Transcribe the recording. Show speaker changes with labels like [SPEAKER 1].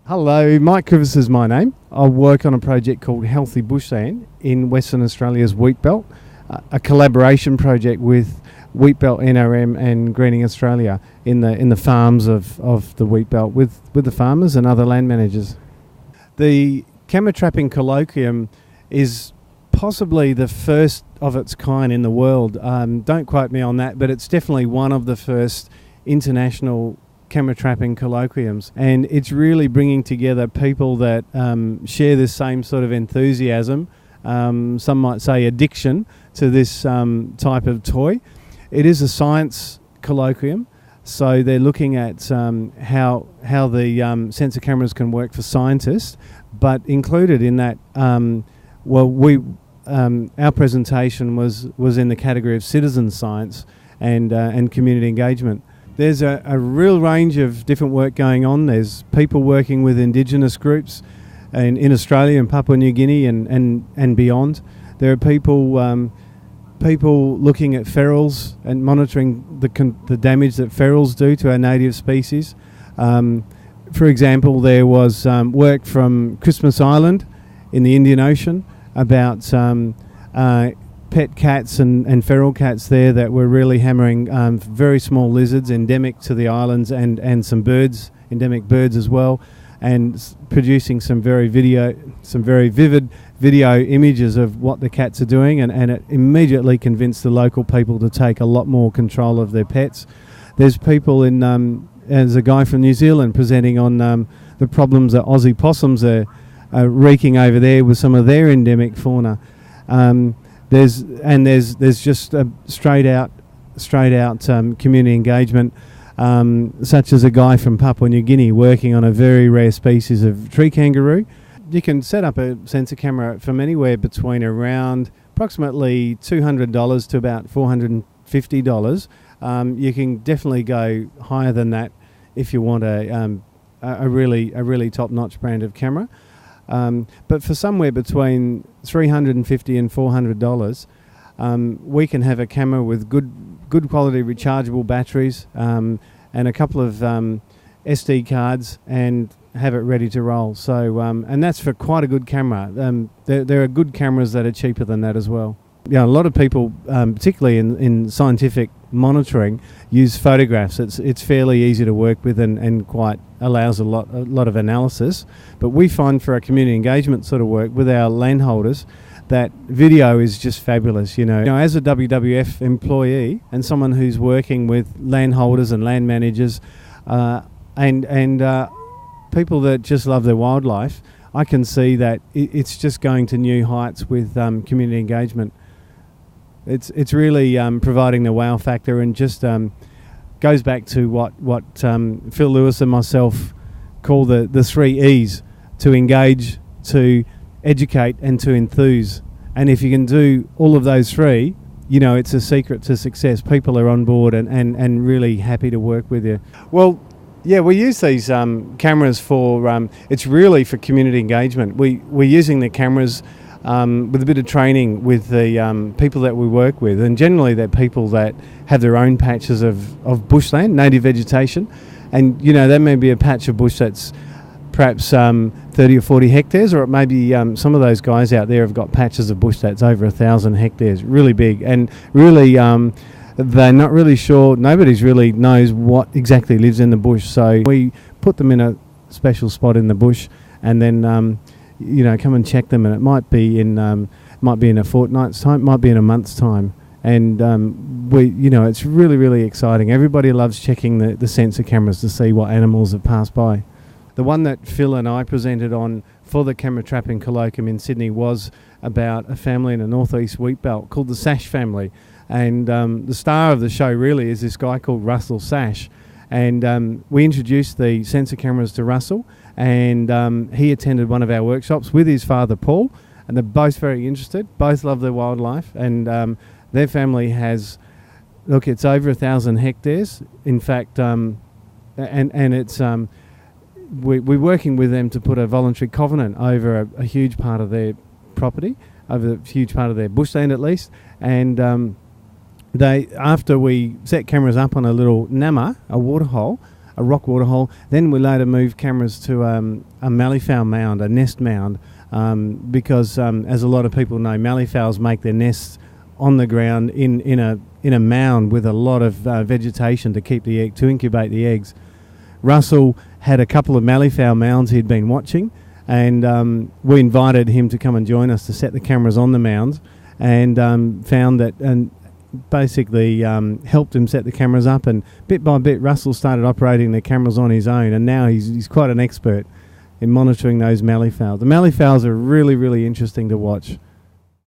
[SPEAKER 1] Hello, Mike Griffiths is my name. I work on a project called Healthy Bushland in Western Australia's wheat belt, a collaboration project with Wheat Belt NRM and Greening Australia in the farms of the wheat belt with the farmers and other land managers. The camera trapping colloquium is possibly the first of its kind in the world. Don't quote me on that, but it's definitely one of the first international camera trapping colloquiums, and it's really bringing together people that share this same sort of enthusiasm, some might say addiction, to this type of toy. It is a science colloquium, so they're looking at how the sensor cameras can work for scientists, but included in that, our presentation was in the category of citizen science and community engagement. There's a real range of different work going on. There's people working with Indigenous groups in Australia and Papua New Guinea and beyond. There are people looking at ferals and monitoring the damage that ferals do to our native species. For example, there was work from Christmas Island in the Indian Ocean about pet cats and feral cats there that were really hammering very small lizards endemic to the islands and some birds, endemic birds as well, and producing some very vivid video images of what the cats are doing, and it immediately convinced the local people to take a lot more control of their pets. There's people there's a guy from New Zealand presenting on the problems that Aussie possums are wreaking over there with some of their endemic fauna. There's just a straight out community engagement, such as a guy from Papua New Guinea working on a very rare species of tree kangaroo. You can set up a sensor camera from anywhere between around approximately $200 to about $450. You can definitely go higher than that if you want a really top-notch brand of camera. But for somewhere between $350 and $400, we can have a camera with good quality rechargeable batteries and a couple of SD cards and have it ready to roll. So and that's for quite a good camera. There are good cameras that are cheaper than that as well. Yeah, a lot of people, particularly in scientific monitoring, use photographs. It's fairly easy to work with and quite allows a lot of analysis. But we find for our community engagement sort of work with our landholders that video is just fabulous. You know, as a WWF employee and someone who's working with landholders and land managers and people that just love their wildlife, I can see that it's just going to new heights with community engagement. It's really providing the wow factor, and just goes back to what Phil Lewis and myself call the 3 E's: to engage, to educate, and to enthuse. And if you can do all of those three, it's a secret to success. People are on board and really happy to work with you. Well, yeah, we use these cameras for, it's really for community engagement. We're using the cameras with a bit of training with the people that we work with, and generally they're people that have their own patches of bushland, native vegetation, and there may be a patch of bush that's perhaps 30 or 40 hectares, or it may be some of those guys out there have got patches of bush that's over 1,000 hectares, really big, and really they're not really sure, nobody's really knows what exactly lives in the bush, so we put them in a special spot in the bush and then come and check them, and it might be in a fortnight's time, might be in a month's time, and it's really, really exciting. Everybody loves checking the sensor cameras to see what animals have passed by. The one that Phil and I presented on for the camera trapping colloquium in Sydney was about a family in a northeast wheat belt called the Sash family, and the star of the show really is this guy called Russell Sash, and we introduced the sensor cameras to Russell, and he attended one of our workshops with his father Paul, and they're both very interested, both love their wildlife, and their family has, it's over 1,000 hectares, in fact, and it's we're working with them to put a voluntary covenant over a huge part of their property, over a huge part of their bushland at least, and after we set cameras up on a little nama, a waterhole, a rock waterhole. Then we later moved cameras to a malleefowl mound, a nest mound, because as a lot of people know, malleefowls make their nests on the ground in a mound with a lot of vegetation to keep the egg, to incubate the eggs. Russell had a couple of malleefowl mounds he'd been watching, and we invited him to come and join us to set the cameras on the mounds, and found that, and basically helped him set the cameras up, and bit by bit Russell started operating the cameras on his own, and now he's quite an expert in monitoring those malleefowls. The malleefowls are really, really interesting to watch.